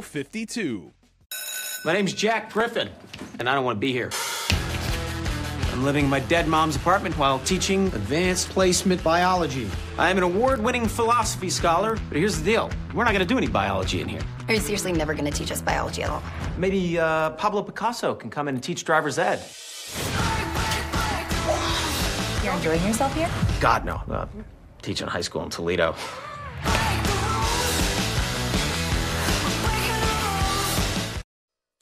52. My name's Jack Griffin, and I don't want to be here. I'm living in my dead mom's apartment while teaching advanced placement biology. I'm an award-winning philosophy scholar, but here's the deal. We're not going to do any biology in here. Are you seriously never going to teach us biology at all? Maybe Pablo Picasso can come in and teach driver's ed. You're enjoying yourself here? God, no. Teaching high school in Toledo.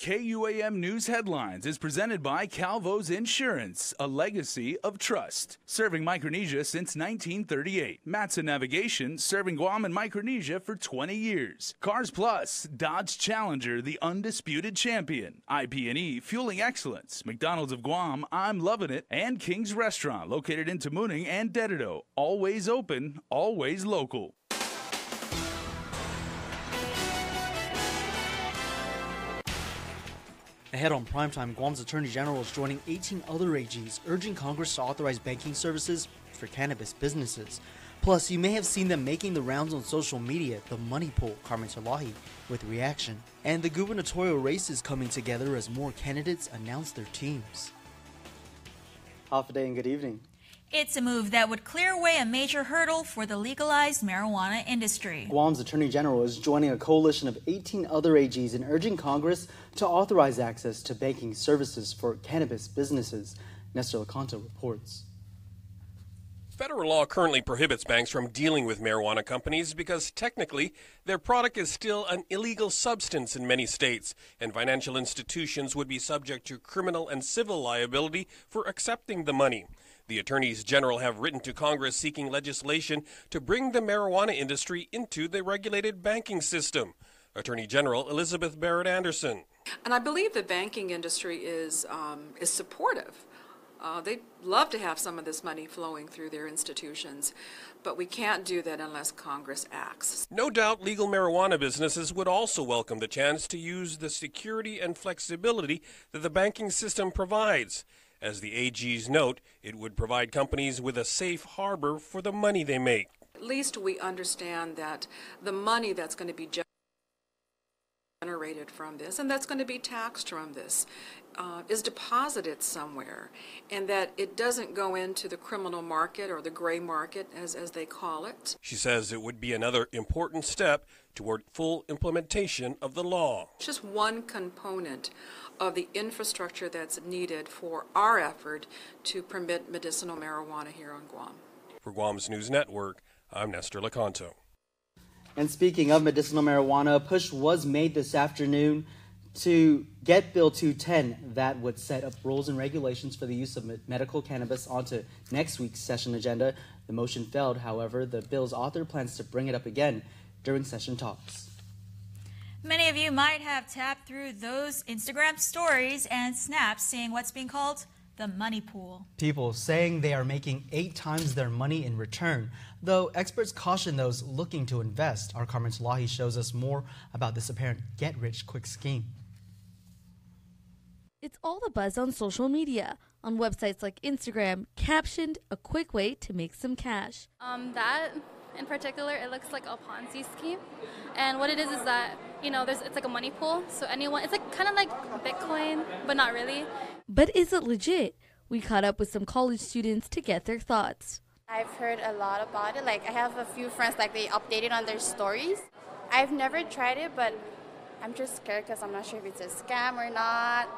KUAM News Headlines is presented by Calvo's Insurance, a legacy of trust. Serving Micronesia since 1938. Matson Navigation, serving Guam and Micronesia for 20 years. Cars Plus, Dodge Challenger, the undisputed champion. IP&E, fueling excellence. McDonald's of Guam, I'm loving it. And King's Restaurant, located in Tamuning and Dedito. Always open, always local. Ahead on Primetime, Guam's Attorney General is joining 18 other AGs, urging Congress to authorize banking services for cannabis businesses. Plus, you may have seen them making the rounds on social media, the money pool, Carmen Salahi, with reaction. And the gubernatorial race is coming together as more candidates announce their teams. Half a day and good evening. It's a move that would clear away a major hurdle for the legalized marijuana industry. Guam's Attorney General is joining a coalition of 18 other AGs in urging Congress to authorize access to banking services for cannabis businesses. Nestor Lecanto reports. Federal law currently prohibits banks from dealing with marijuana companies because technically their product is still an illegal substance in many states, and financial institutions would be subject to criminal and civil liability for accepting the money. The attorneys general have written to Congress seeking legislation to bring the marijuana industry into the regulated banking system. Attorney General Elizabeth Barrett Anderson. And I believe the banking industry is supportive. They'd love to have some of this money flowing through their institutions, but we can't do that unless Congress acts. No doubt legal marijuana businesses would also welcome the chance to use the security and flexibility that the banking system provides. As the AGs note, it would provide companies with a safe harbor for the money they make. At least we understand that the money that's going to be generated from this, and that's going to be taxed from this, is deposited somewhere, and that it doesn't go into the criminal market or the gray market, as they call it. She says it would be another important step toward full implementation of the law. It's just one component of the infrastructure that's needed for our effort to permit medicinal marijuana here on Guam. For Guam's News Network, I'm Nestor Lecanto. And speaking of medicinal marijuana, a push was made this afternoon to get Bill 210 that would set up rules and regulations for the use of medical cannabis onto next week's session agenda. The motion failed, however. The bill's author plans to bring it up again during session talks. Many of you might have tapped through those Instagram stories and snaps seeing what's being called the money pool. People saying they are making 8 times their money in return, though experts caution those looking to invest. Our Carmen Salahi shows us more about this apparent get-rich-quick scheme. It's all the buzz on social media. On websites like Instagram, captioned a quick way to make some cash. That in particular, it looks like a Ponzi scheme. And what it is that, it's like a money pool. So anyone, it's like kind of like Bitcoin, but not really. But is it legit? We caught up with some college students to get their thoughts. I've heard a lot about it. Like, I have a few friends, like, they update it on their stories. I've never tried it, but I'm just scared because I'm not sure if it's a scam or not.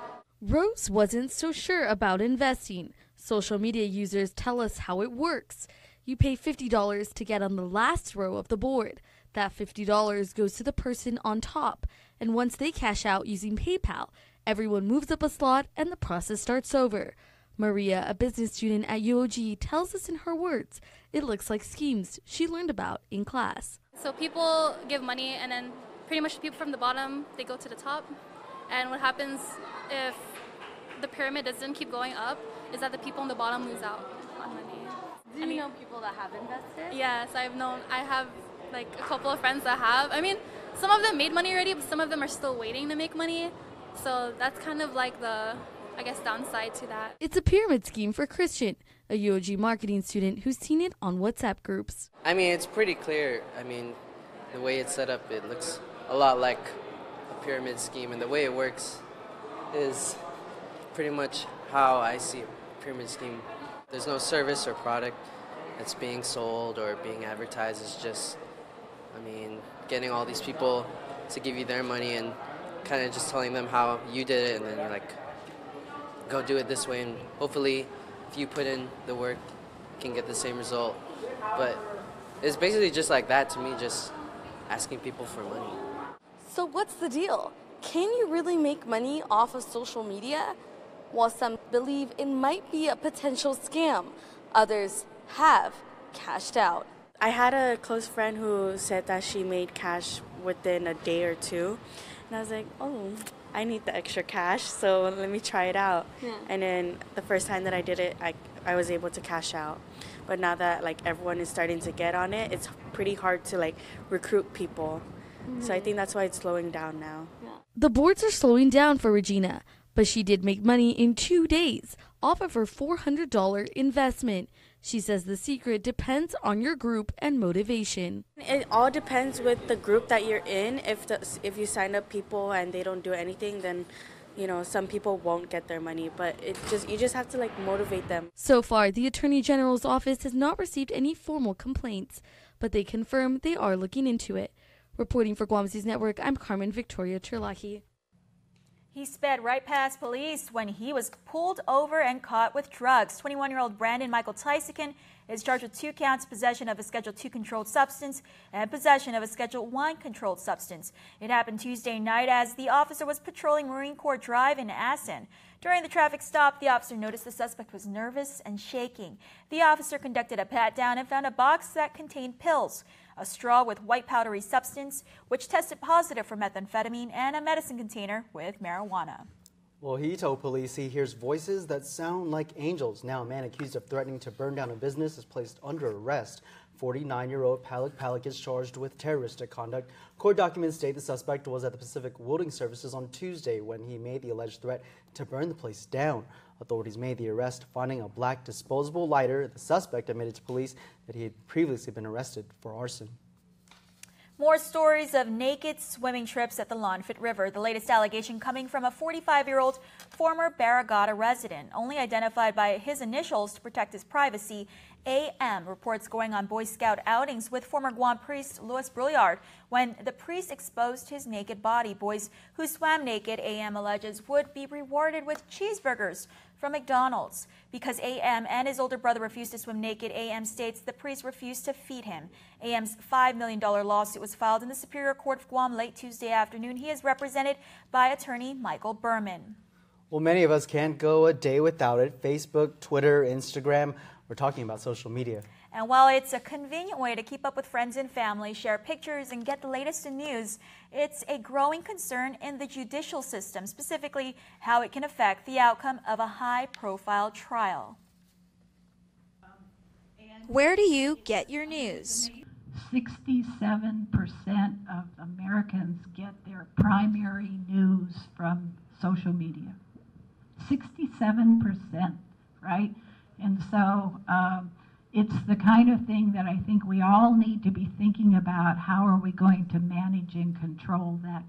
Rose wasn't so sure about investing. Social media users tell us how it works. You pay $50 to get on the last row of the board. That $50 goes to the person on top. And once they cash out using PayPal, everyone moves up a slot and the process starts over. Maria, a business student at UOG, tells us in her words, it looks like schemes she learned about in class. So people give money, and then pretty much the people from the bottom, they go to the top. And what happens if the pyramid doesn't keep going up is that the people on the bottom lose out on money. Do you know people that have invested? Yes, I have like a couple of friends that have. I mean, some of them made money already, but some of them are still waiting to make money. So that's kind of like the, downside to that. It's a pyramid scheme for Christian, a UOG marketing student who's seen it on WhatsApp groups. I mean, it's pretty clear. I mean, the way it's set up, it looks a lot like a pyramid scheme, and the way it works is pretty much how I see a pyramid scheme. There's no service or product that's being sold or being advertised. It's just, getting all these people to give you their money and kind of just telling them how you did it, and then you're like, go do it this way, and hopefully if you put in the work, you can get the same result. But it's basically just like that to me, just asking people for money. So what's the deal? Can you really make money off of social media? While some believe it might be a potential scam, others have cashed out. I had a close friend who said that she made cash within a day or two. And I was like, oh, I need the extra cash, so let me try it out. Yeah. And then the first time that I did it, I was able to cash out. But now that everyone is starting to get on it, it's pretty hard to recruit people. Mm-hmm. So I think that's why it's slowing down now. Yeah. The boards are slowing down for Regina, but she did make money in 2 days off of her $400 investment. She says the secret depends on your group and motivation. It all depends with the group that you're in. If you sign up people and they don't do anything, then some people won't get their money. But you just have to motivate them. So far, the Attorney General's office has not received any formal complaints, but they confirm they are looking into it. Reporting for Guam News Network, I'm Carmen Victoria Terlahi. He sped right past police when he was pulled over and caught with drugs. 21-year-old Brandon Michael Tysican is charged with 2 counts, possession of a Schedule II controlled substance and possession of a Schedule I controlled substance. It happened Tuesday night as the officer was patrolling Marine Corps Drive in Assen. During the traffic stop, the officer noticed the suspect was nervous and shaking. The officer conducted a pat-down and found a box that contained pills, a straw with white powdery substance, which tested positive for methamphetamine, and a medicine container with marijuana. Well, he told police he hears voices that sound like angels. Now a man accused of threatening to burn down a business is placed under arrest. 49-year-old Palik is charged with terroristic conduct. Court documents state the suspect was at the Pacific Welding Services on Tuesday when he made the alleged threat to burn the place down. Authorities made the arrest, finding a black disposable lighter. The suspect admitted to police that he had previously been arrested for arson. More stories of naked swimming trips at the Lonfit River. The latest allegation coming from a 45-year-old former Barragata resident, only identified by his initials to protect his privacy. AM reports going on Boy Scout outings with former Guam priest Louis Brouillard when the priest exposed his naked body. Boys who swam naked, AM alleges, would be rewarded with cheeseburgers from McDonald's. Because AM and his older brother refused to swim naked, AM states the priest refused to feed him. AM's $5 million lawsuit was filed in the Superior Court of Guam late Tuesday afternoon. He is represented by attorney Michael Berman. Well, many of us can't go a day without it. Facebook, Twitter, Instagram. We're talking about social media. And while it's a convenient way to keep up with friends and family, share pictures, and get the latest in news, it's a growing concern in the judicial system, specifically how it can affect the outcome of a high-profile trial. Where do you get your news? 67% of Americans get their primary news from social media. 67%, right? And so it's the kind of thing that I think we all need to be thinking about. How are we going to manage and control that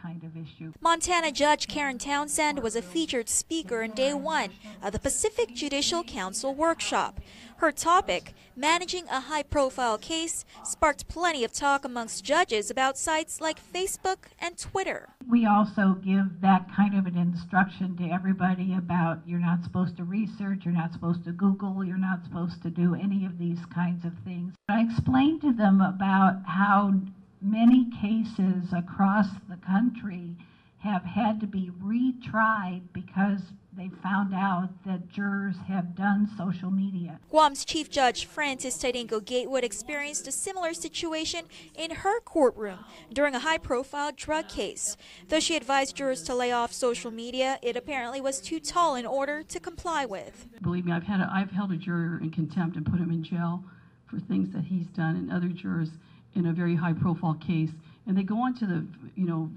kind of issue? Montana Judge Karen Townsend was a featured speaker on day 1 of the Pacific Judicial Council workshop. Her topic, managing a high-profile case, sparked plenty of talk amongst judges about sites like Facebook and Twitter. We also give that kind of an instruction to everybody about you're not supposed to research, you're not supposed to Google, you're not supposed to do any of these kinds of things. I explained to them about how many cases across the country have had to be retried because they found out that jurors have done social media. Guam's Chief Judge Francis Tidenko Gatewood experienced a similar situation in her courtroom during a high-profile drug case. Though she advised jurors to lay off social media, it apparently was too tall in order to comply with. Believe me, I've held a juror in contempt and put him in jail for things that he's done, and other jurors in a very high-profile case, and they go onto the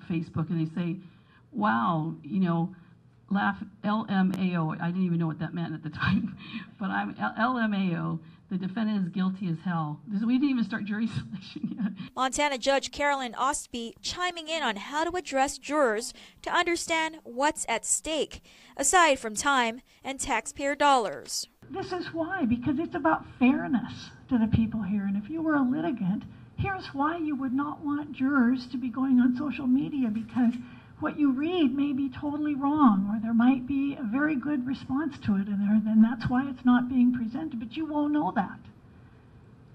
Facebook and they say, "Wow, LMAO, I didn't even know what that meant at the time, but I'm LMAO. The defendant is guilty as hell. We didn't even start jury selection yet. Montana Judge Carolyn Ostby chiming in on how to address jurors to understand what's at stake, aside from time and taxpayer dollars. This is why, because it's about fairness to the people here. And if you were a litigant, here's why you would not want jurors to be going on social media, because what you read may be totally wrong, or there might be a very good response to it, and then that's why it's not being presented, but you won't know that.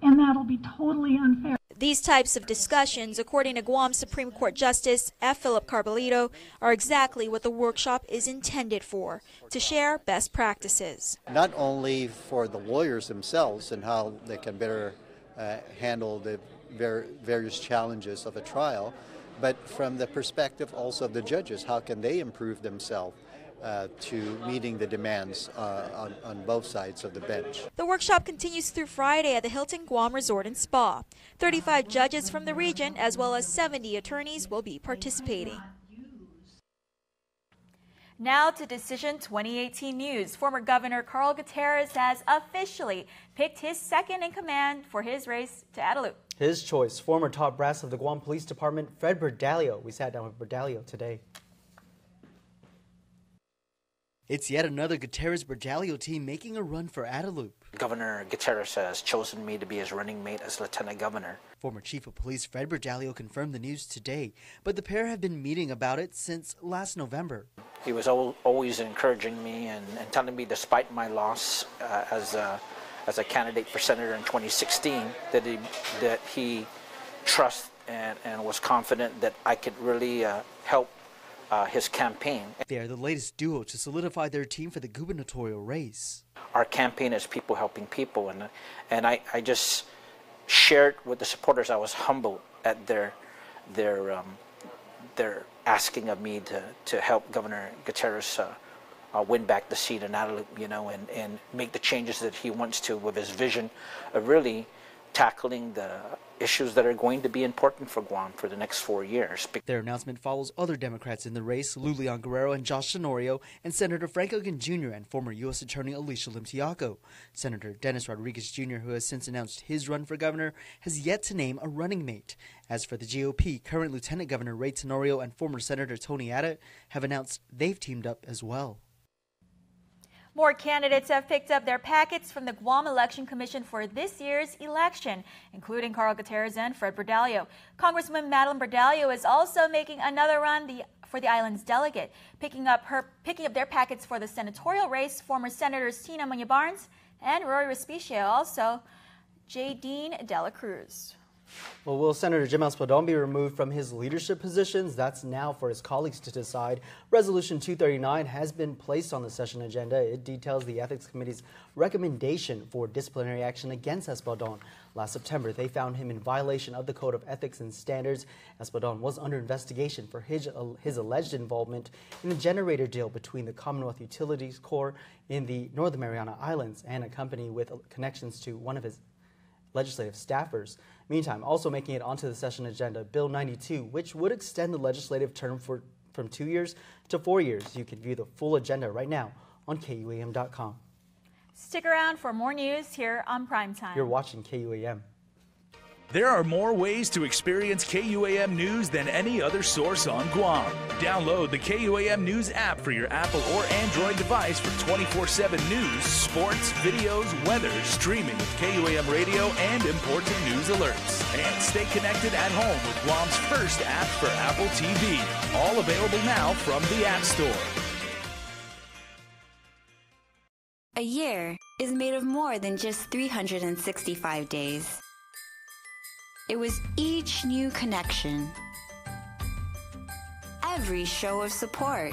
And that'll be totally unfair. These types of discussions, according to Guam Supreme Court Justice F. Philip Carbolito, are exactly what the workshop is intended for, to share best practices. Not only for the lawyers themselves and how they can better handle the various challenges of a trial, but from the perspective also of the judges, how can they improve themselves to meeting the demands on both sides of the bench. The workshop continues through Friday at the Hilton Guam Resort and Spa. 35 judges from the region, as well as 70 attorneys, will be participating. Now to Decision 2018 news. Former Governor Carl Gutierrez has officially picked his second-in-command for his race to Adelup. His choice, former top brass of the Guam Police Department, Fred Berdalio. We sat down with Berdalio today. It's yet another Gutierrez-Berdalio team making a run for Adelup. Governor Gutierrez has chosen me to be his running mate as Lieutenant Governor. Former Chief of Police Fred Berdalio confirmed the news today, but the pair have been meeting about it since last November. He was always encouraging me and telling me, despite my loss as a candidate for senator in 2016, that he trusts and was confident that I could really help his campaign. They are the latest duo to solidify their team for the gubernatorial race. Our campaign is people helping people, and I just shared with the supporters. I was humbled at their asking of me to help Governor Gutierrez win back the seat in Adelup, and make the changes that he wants to with his vision of really tackling the issues that are going to be important for Guam for the next 4 years. Their announcement follows other Democrats in the race, Lulian Guerrero and Josh Tenorio, and Senator Frank Ogun Jr. and former U.S. Attorney Alicia Lim-Tiaco. Senator Dennis Rodriguez Jr., who has since announced his run for governor, has yet to name a running mate. As for the GOP, current Lieutenant Governor Ray Tenorio and former Senator Tony Abbott have announced they've teamed up as well. More candidates have picked up their packets from the Guam Election Commission for this year's election, including Carl Gutierrez and Fred Berdalio. Congresswoman Madeline Berdalio is also making another run for the island's delegate, picking up their packets for the senatorial race. Former Senators Tina Muñoz-Barnes and Rory Respicio, also J. Dean Dela Cruz. Well, will Senator Jim Espadon be removed from his leadership positions? That's now for his colleagues to decide. Resolution 239 has been placed on the session agenda. It details the Ethics Committee's recommendation for disciplinary action against Espadon. Last September, they found him in violation of the Code of Ethics and Standards. Espadon was under investigation for his alleged involvement in a generator deal between the Commonwealth Utilities Corps in the Northern Mariana Islands and a company with connections to one of his legislative staffers. Meantime, also making it onto the session agenda, Bill 92, which would extend the legislative term from 2 years to 4 years. You can view the full agenda right now on KUAM.com. Stick around for more news here on Primetime. You're watching KUAM. There are more ways to experience KUAM News than any other source on Guam. Download the KUAM News app for your Apple or Android device for 24/7 news, sports, videos, weather, streaming with KUAM radio, and important news alerts. And stay connected at home with Guam's first app for Apple TV. All available now from the App Store. A year is made of more than just 365 days. It was each new connection, every show of support,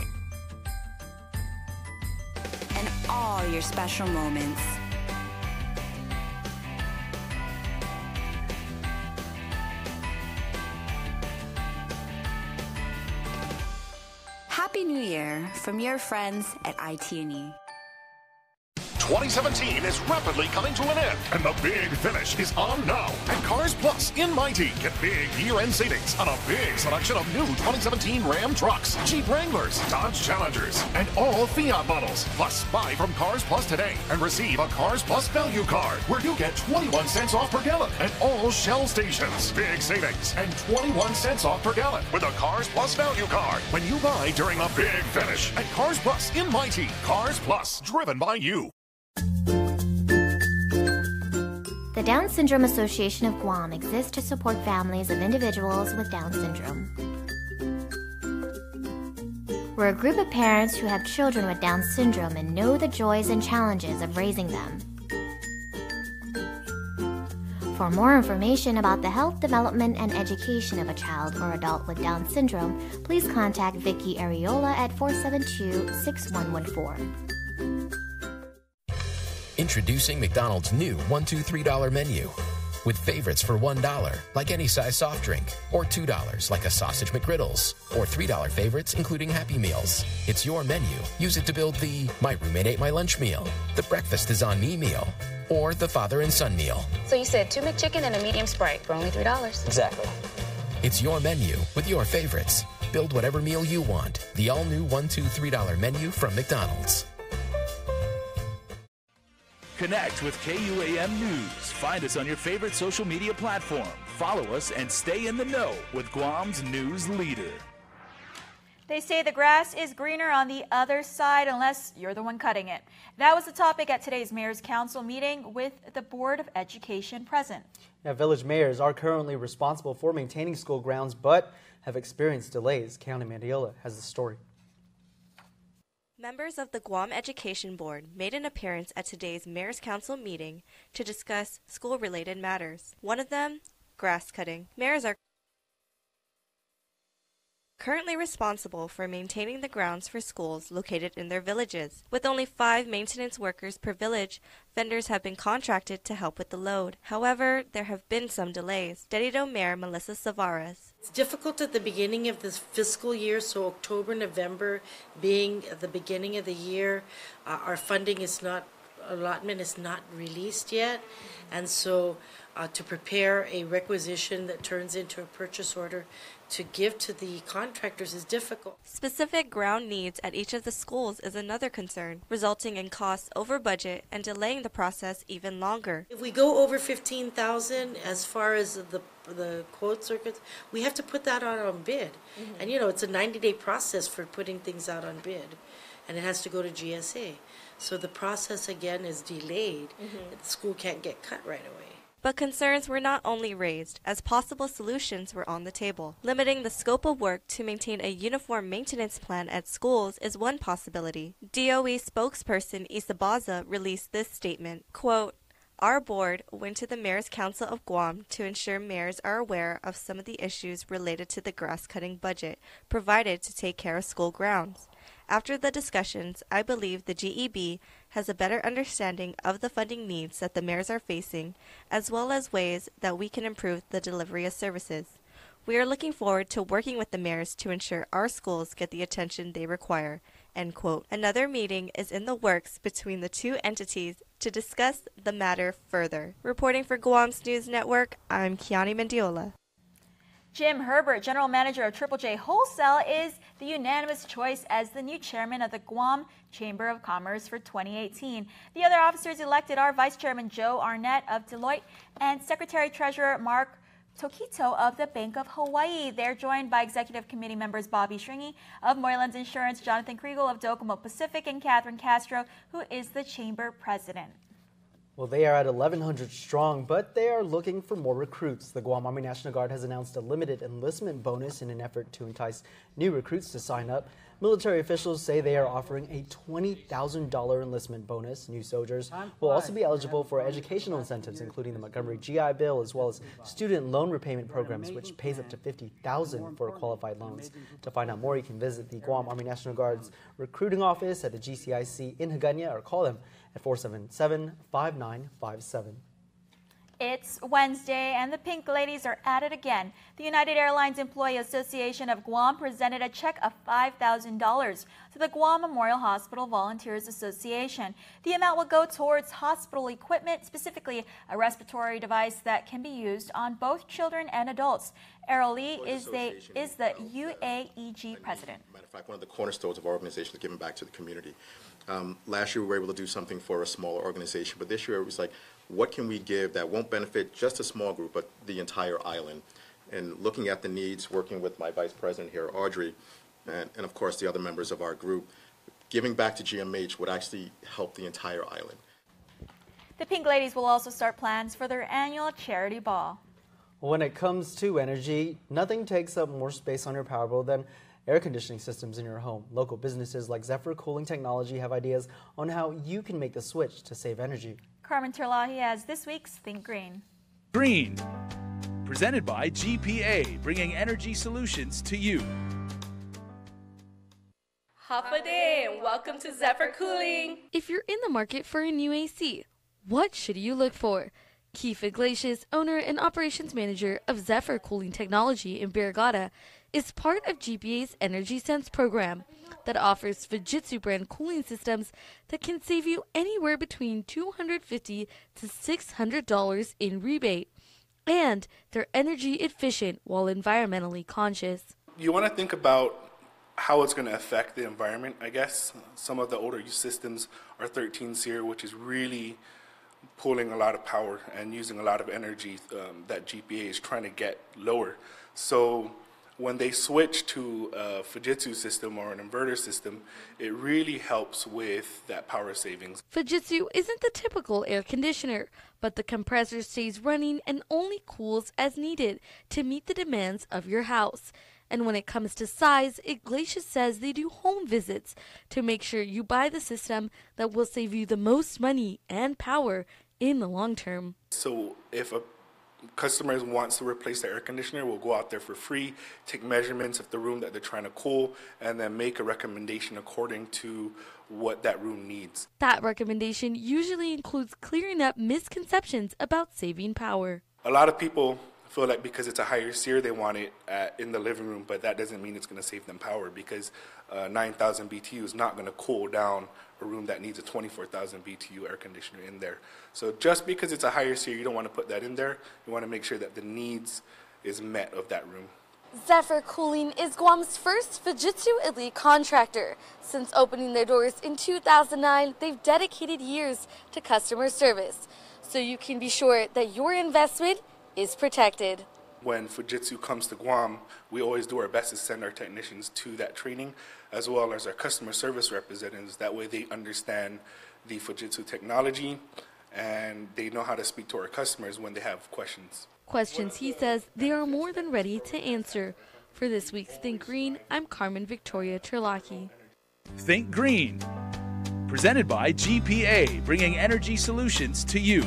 and all your special moments. Happy New Year from your friends at IT&E. 2017 is rapidly coming to an end, and the big finish is on now. At Cars Plus in Mighty, get big year-end savings on a big selection of new 2017 Ram trucks, Jeep Wranglers, Dodge Challengers, and all Fiat models. Plus, buy from Cars Plus today and receive a Cars Plus value card where you get 21 cents off per gallon at all Shell stations. Big savings and 21 cents off per gallon with a Cars Plus value card when you buy during the big finish at Cars Plus in Mighty. Cars Plus, driven by you. The Down Syndrome Association of Guam exists to support families of individuals with Down syndrome. We're a group of parents who have children with Down syndrome and know the joys and challenges of raising them. For more information about the health, development, and education of a child or adult with Down syndrome, please contact Vicky Areola at 472-6114. Introducing McDonald's new $1, $2, $3 menu. With favorites for $1, like any size soft drink, or $2, like a sausage McGriddles, or $3 favorites, including Happy Meals. It's your menu. Use it to build the My Roommate Ate My Lunch meal, the Breakfast is on Me meal, or the Father and Son meal. So you said 2 McChicken and a medium Sprite for only $3. Exactly. It's your menu with your favorites. Build whatever meal you want. The all-new $1, $2, $3 menu from McDonald's. Connect with KUAM News. Find us on your favorite social media platform. Follow us and stay in the know with Guam's news leader. They say the grass is greener on the other side unless you're the one cutting it. That was the topic at today's Mayor's Council meeting with the Board of Education present. Now, village mayors are currently responsible for maintaining school grounds but have experienced delays. County Mandiola has the story. Members of the Guam Education Board made an appearance at today's Mayor's Council meeting to discuss school-related matters. One of them, grass cutting. Mayors are currently responsible for maintaining the grounds for schools located in their villages. With only 5 maintenance workers per village, vendors have been contracted to help with the load. However, there have been some delays. Dedido Mayor Melissa Savaras. It's difficult at the beginning of this fiscal year, so October, November being the beginning of the year, our funding is not, allotment is not released yet, and so to prepare a requisition that turns into a purchase order to give to the contractors is difficult. Specific ground needs at each of the schools is another concern, resulting in costs over budget and delaying the process even longer. If we go over $15,000 as far as the quote circuits, we have to put that out on bid. And you know, it's a 90-day process for putting things out on bid, and it has to go to GSA. So the process again is delayed. The school can't get cut right away. But concerns were not only raised, as possible solutions were on the table. Limiting the scope of work to maintain a uniform maintenance plan at schools is one possibility. DOE spokesperson Isabaza released this statement, quote, "Our board went to the Mayor's Council of Guam to ensure mayors are aware of some of the issues related to the grass-cutting budget provided to take care of school grounds. After the discussions, I believe the GEB has a better understanding of the funding needs that the mayors are facing, as well as ways that we can improve the delivery of services. We are looking forward to working with the mayors to ensure our schools get the attention they require." End quote. Another meeting is in the works between the two entities to discuss the matter further. Reporting for Guam's News Network, I'm Kiani Mendiola. Jim Herbert, General Manager of Triple J Wholesale, is the unanimous choice as the new chairman of the Guam Chamber of Commerce for 2018. The other officers elected are Vice Chairman Joe Arnett of Deloitte and Secretary-Treasurer Mark Tokito of the Bank of Hawaii. They're joined by Executive Committee members Bobby Shringy of Moylan's Insurance, Jonathan Kriegel of Docomo Pacific, and Catherine Castro, who is the Chamber President. Well, they are at 1,100 strong, but they are looking for more recruits. The Guam Army National Guard has announced a limited enlistment bonus in an effort to entice new recruits to sign up. Military officials say they are offering a $20,000 enlistment bonus. New soldiers will also be eligible for educational incentives, including the Montgomery GI Bill, as well as student loan repayment programs, which pays up to $50,000 for qualified loans. To find out more, you can visit the Guam Army National Guard's recruiting office at the GCIC in Hagåtña or call them at 477-5957. It's Wednesday and the Pink Ladies are at it again. The United Airlines Employee Association of Guam presented a check of $5,000 to the Guam Memorial Hospital Volunteers Association. The amount will go towards hospital equipment, specifically a respiratory device that can be used on both children and adults. Errol Lee is the UAEG president. Matter of fact, one of the cornerstones of our organization is giving back to the community. Last year we were able to do something for a smaller organization, but this year it was like, what can we give that won't benefit just a small group, but the entire island? And looking at the needs, working with my vice president here, Audrey, and of course the other members of our group, giving back to GMH would actually help the entire island. The Pink Ladies will also start plans for their annual charity ball. When it comes to energy, nothing takes up more space on your power bill than air conditioning systems in your home. Local businesses like Zephyr Cooling Technology have ideas on how you can make the switch to save energy. Carmen Terlahi has this week's Think Green. Green, presented by GPA, bringing energy solutions to you. Hafa day and welcome to Zephyr Cooling. If you're in the market for a new AC, what should you look for? Keith Iglesias, owner and operations manager of Zephyr Cooling Technology in Barrigada, is part of GPA's Energy Sense program that offers Fujitsu brand cooling systems that can save you anywhere between $250 to $600 in rebate. And they're energy efficient while environmentally conscious. You want to think about how it's going to affect the environment, I guess. Some of the older systems are 13 SEER, which is really pulling a lot of power and using a lot of energy that GPA is trying to get lower. So when they switch to a Fujitsu system or an inverter system, it really helps with that power savings. Fujitsu isn't the typical air conditioner, but the compressor stays running and only cools as needed to meet the demands of your house. And when it comes to size, Iglesias says they do home visits to make sure you buy the system that will save you the most money and power in the long term. So if a customer wants to replace their air conditioner, we'll go out there for free, take measurements of the room that they're trying to cool, and then make a recommendation according to what that room needs. That recommendation usually includes clearing up misconceptions about saving power. A lot of people feel like because it's a higher SEER, they want it in the living room, but that doesn't mean it's going to save them power, because 9,000 BTU is not going to cool down a room that needs a 24,000 BTU air conditioner in there. So just because it's a higher SEER, you don't want to put that in there. You want to make sure that the needs is met of that room. Zephyr Cooling is Guam's first Fujitsu Elite contractor. Since opening their doors in 2009, they've dedicated years to customer service, so you can be sure that your investment is protected. When Fujitsu comes to Guam, we always do our best to send our technicians to that training, as well as our customer service representatives. That way they understand the Fujitsu technology and they know how to speak to our customers when they have questions. Questions he says they are more than ready to answer. For this week's Think Green, I'm Carmen Victoria Terlaki. Think Green, presented by GPA, bringing energy solutions to you.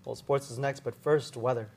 Well, sports is next, but first, weather.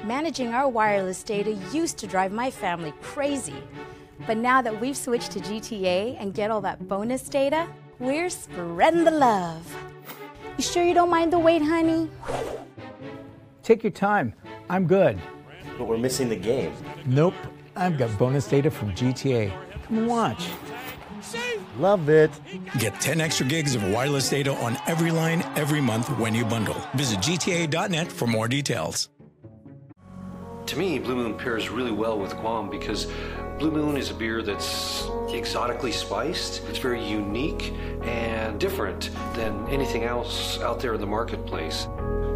Managing our wireless data used to drive my family crazy. But now that we've switched to GTA and get all that bonus data, we're spreading the love. You sure you don't mind the wait, honey? Take your time. I'm good. But we're missing the game. Nope. I've got bonus data from GTA. Come and watch. Love it. Get 10 extra gigs of wireless data on every line every month when you bundle. Visit gta.net for more details. To me, Blue Moon pairs really well with Guam because Blue Moon is a beer that's exotically spiced. It's very unique and different than anything else out there in the marketplace.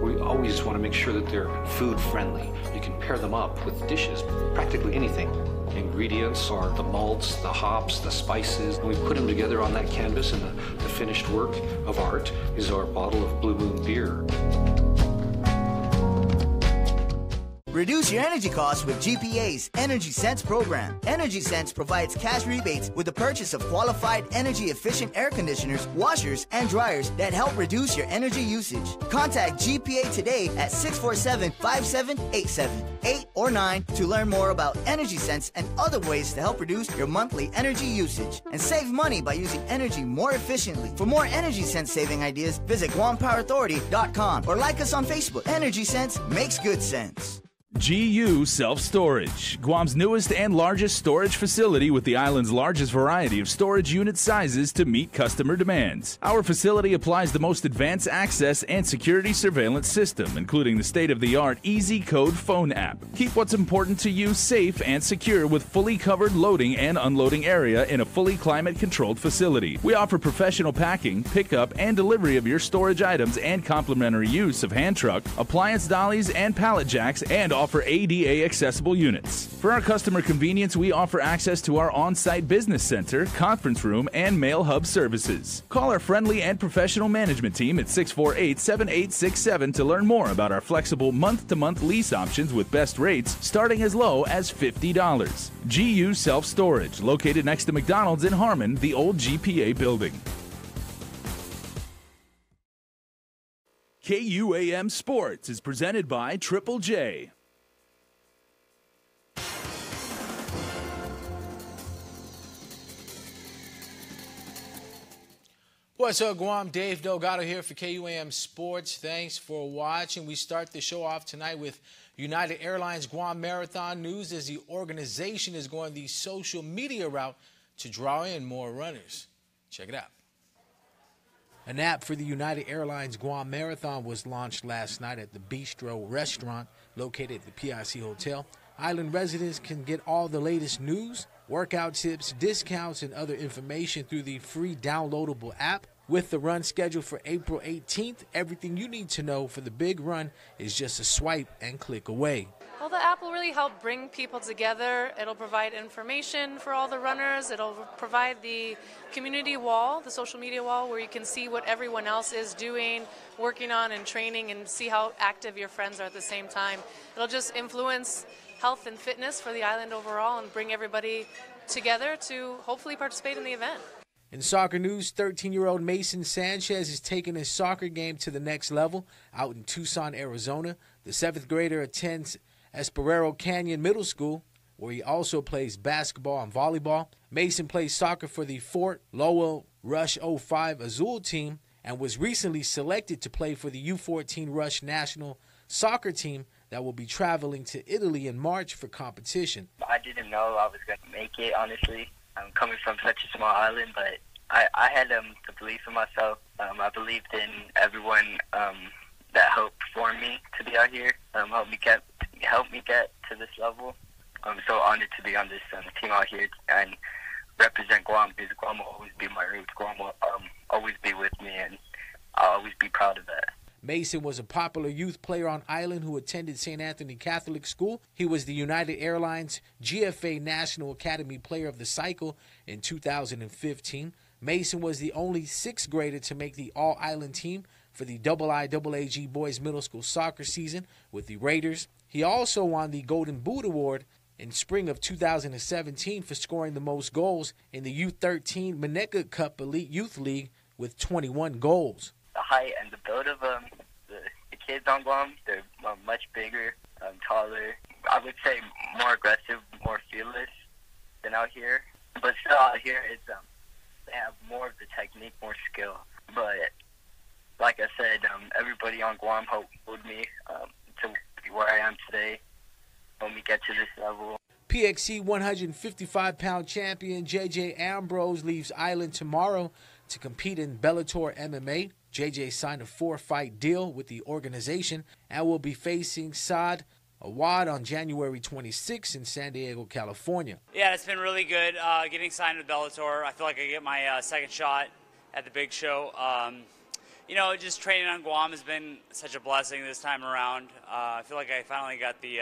We always want to make sure that they're food friendly. You can pair them up with dishes, practically anything. ingredients are the malts, the hops, the spices. And we put them together on that canvas, and the finished work of art is our bottle of Blue Moon beer. Reduce your energy costs with GPA's Energy Sense program. Energy Sense provides cash rebates with the purchase of qualified energy-efficient air conditioners, washers, and dryers that help reduce your energy usage. Contact GPA today at 647-5787, 8 or 9 to learn more about Energy Sense and other ways to help reduce your monthly energy usage and save money by using energy more efficiently. For more Energy Sense saving ideas, visit GuamPowerAuthority.com or like us on Facebook. Energy Sense makes good sense. GU Self-Storage, Guam's newest and largest storage facility with the island's largest variety of storage unit sizes to meet customer demands. Our facility applies the most advanced access and security surveillance system, including the state-of-the-art Easy Code phone app. Keep what's important to you safe and secure with fully covered loading and unloading area in a fully climate-controlled facility. We offer professional packing, pickup, and delivery of your storage items and complimentary use of hand truck, appliance dollies, and pallet jacks, and offer ADA accessible units. For our customer convenience, we offer access to our on-site business center, conference room, and mail hub services. Call our friendly and professional management team at 648-7867 to learn more about our flexible month-to-month lease options with best rates starting as low as $50. GU Self-Storage, located next to McDonald's in Harmon, the old GPA building. KUAM Sports is presented by Triple J. What's up, Guam? Dave Delgado here for KUAM Sports. Thanks for watching. We start the show off tonight with United Airlines Guam Marathon news as the organization is going the social media route to draw in more runners. Check it out. An app for the United Airlines Guam Marathon was launched last night at the Bistro restaurant located at the PIC Hotel. Island residents can get all the latest news, workout tips, discounts, and other information through the free downloadable app. With the run scheduled for April 18th, everything you need to know for the big run is just a swipe and click away. Well, the app will really help bring people together. It'll provide information for all the runners. It'll provide the community wall, the social media wall, where you can see what everyone else is doing, working on, and training, and see how active your friends are at the same time. It'll just influence health and fitness for the island overall and bring everybody together to hopefully participate in the event. In soccer news, 13-year-old Mason Sanchez is taking his soccer game to the next level out in Tucson, Arizona. The 7th grader attends Esperero Canyon Middle School, where he also plays basketball and volleyball. Mason plays soccer for the Fort Lowell Rush 05 Azul team and was recently selected to play for the U14 Rush national soccer team that will be traveling to Italy in March for competition. I didn't know I was going to make it, honestly. I'm coming from such a small island, but I had the belief in myself. I believed in everyone that helped for me to be out here, helped me get to this level. I'm so honored to be on this team out here and represent Guam, because Guam will always be my roots. Guam will always be with me, and I'll always be proud of that. Mason was a popular youth player on island who attended St. Anthony Catholic School. He was the United Airlines GFA National Academy Player of the Cycle in 2015. Mason was the only 6th grader to make the all-island team for the IIAAG Boys Middle School soccer season with the Raiders. He also won the Golden Boot Award in spring of 2017 for scoring the most goals in the U13 Maneka Cup Elite Youth League with 21 goals. The height and the build of the kids on Guam, they're much bigger, taller. I would say more aggressive, more fearless than out here. But still out here, they have more of the technique, more skill. But like I said, everybody on Guam helped me to be where I am today, help me get to this level. PXC 155-pound champion J.J. Ambrose leaves Island tomorrow to compete in Bellator MMA. JJ signed a 4-fight deal with the organization and will be facing Saad Awad on January 26 in San Diego, California. Yeah, it's been really good getting signed with Bellator. I feel like I get my second shot at the big show. Just training on Guam has been such a blessing this time around. I feel like I finally got the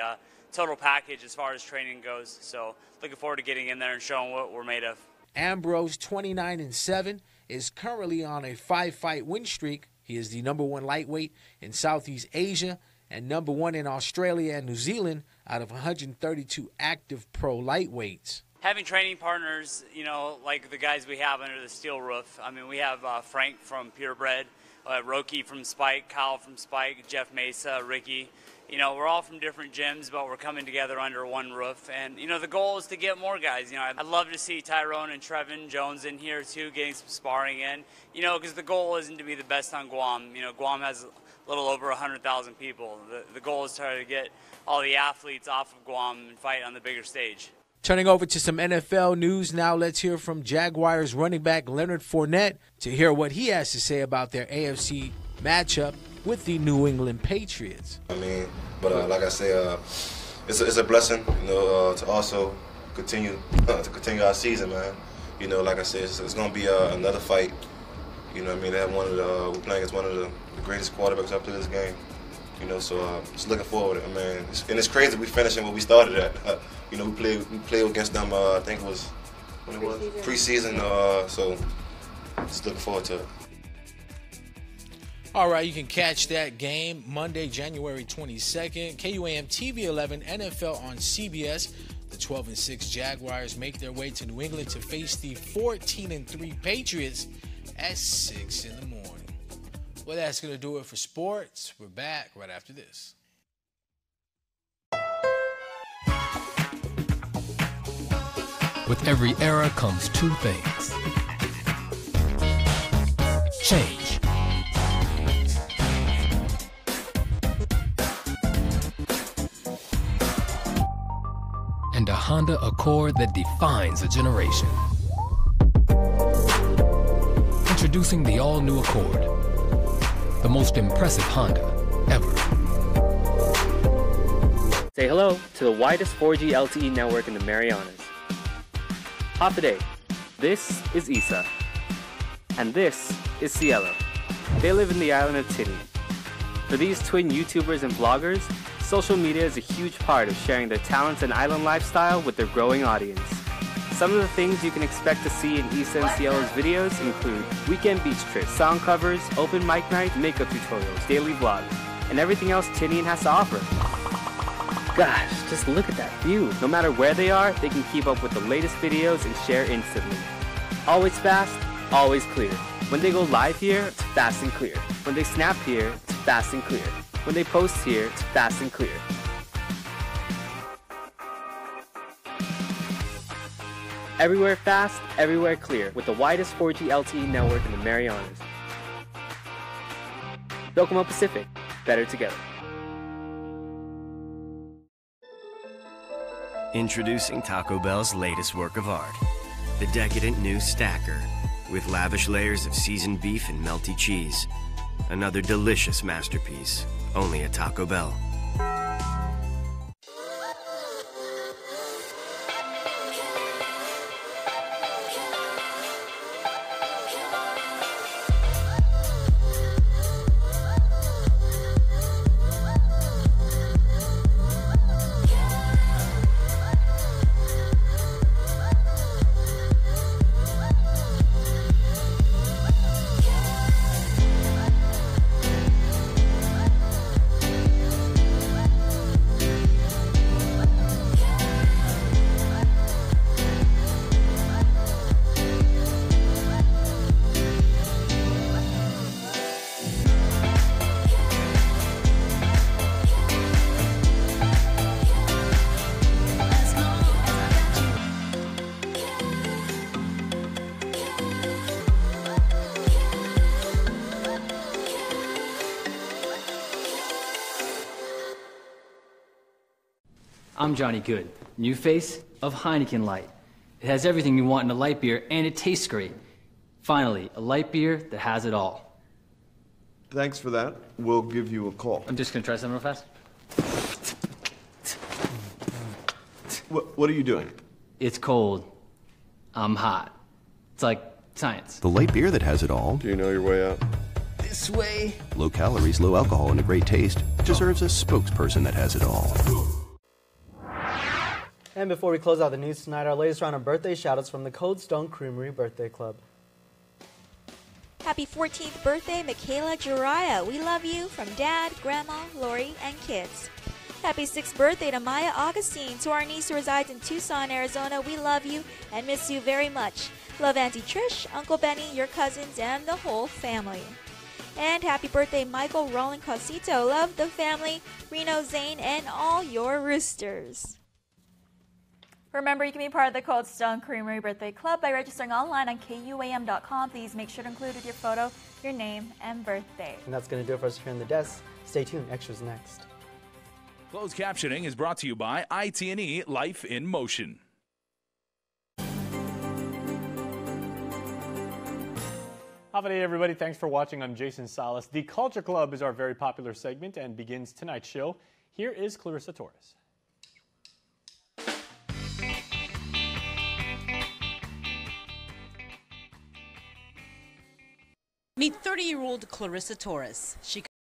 total package as far as training goes. So looking forward to getting in there and showing what we're made of. Ambrose, 29-7, is currently on a 5-fight win streak. He is the #1 lightweight in Southeast Asia and #1 in Australia and New Zealand out of 132 active pro lightweights. Having training partners, you know, like the guys we have under the steel roof. I mean, we have Frank from Purebred, Roki from Spike, Kyle from Spike, Jeff Mesa, Ricky. You know, we're all from different gyms, but we're coming together under one roof. And, you know, the goal is to get more guys. You know, I'd love to see Tyrone and Trevin Jones in here, too, getting some sparring in. You know, because the goal isn't to be the best on Guam. You know, Guam has a little over 100,000 people. The goal is to try to get all the athletes off of Guam and fight on the bigger stage. Turning over to some NFL news now, let's hear from Jaguars running back Leonard Fournette to hear what he has to say about their AFC matchup with the New England Patriots. I mean, but like I say, it's a blessing, you know, to also continue our season, man. You know, like I said, it's going to be another fight. You know what I mean? They have we're playing against one of the greatest quarterbacks up to this game. You know, so just looking forward. I mean, and it's crazy we finishing what we started at. You know, we played against them. I think it was when it was preseason. So just looking forward to it. All right, you can catch that game Monday, January 22nd. KUAM TV 11, NFL on CBS. The 12-6 Jaguars make their way to New England to face the 14-3 Patriots at 6 in the morning. Well, that's going to do it for sports. We're back right after this. With every era comes two things: change and a Honda Accord that defines a generation. Introducing the all-new Accord, the most impressive Honda ever. Say hello to the widest 4G LTE network in the Marianas. Hot today. This is Isa. And this is Cielo. They live in the island of Tini. For these twin YouTubers and vloggers, social media is a huge part of sharing their talents and island lifestyle with their growing audience. Some of the things you can expect to see in Isa and Cielo's videos include weekend beach trips, song covers, open mic night, makeup tutorials, daily vlogs, and everything else Tinian has to offer. Gosh, just look at that view. No matter where they are, they can keep up with the latest videos and share instantly. Always fast, always clear. When they go live here, it's fast and clear. When they snap here, it's fast and clear. When they post here, it's fast and clear. Everywhere fast, everywhere clear, with the widest 4G LTE network in the Marianas. Docomo Pacific, better together. Introducing Taco Bell's latest work of art, the decadent new Stacker, with lavish layers of seasoned beef and melty cheese. Another delicious masterpiece, only at Taco Bell. I'm Johnny Good, new face of Heineken Light. It has everything you want in a light beer, and it tastes great. Finally, a light beer that has it all. Thanks for that. We'll give you a call. I'm just gonna try something real fast. What are you doing? It's cold. I'm hot. It's like science. The light beer that has it all. Do you know your way out? This way. Low calories, low alcohol, and a great taste. Deserves a spokesperson that has it all. And before we close out the news tonight, our latest round of birthday shoutouts from the Cold Stone Creamery Birthday Club. Happy 14th birthday, Michaela Jariah. We love you from Dad, Grandma, Lori, and kids. Happy 6th birthday to Maya Augustine. To our niece who resides in Tucson, Arizona, we love you and miss you very much. Love Auntie Trish, Uncle Benny, your cousins, and the whole family. And happy birthday, Michael Roland Cosito. Love the family, Reno, Zane, and all your roosters. Remember, you can be part of the Cold Stone Creamery Birthday Club by registering online on KUAM.com. Please make sure to include with your photo your name and birthday. And that's going to do it for us here in the desk. Stay tuned. Extras next. Closed captioning is brought to you by IT&E Life in Motion. Howdy, everybody. Thanks for watching. I'm Jason Salas. The Culture Club is our very popular segment and begins tonight's show. Here is Clarissa Torres. Meet 30-year-old Clarissa Torres. She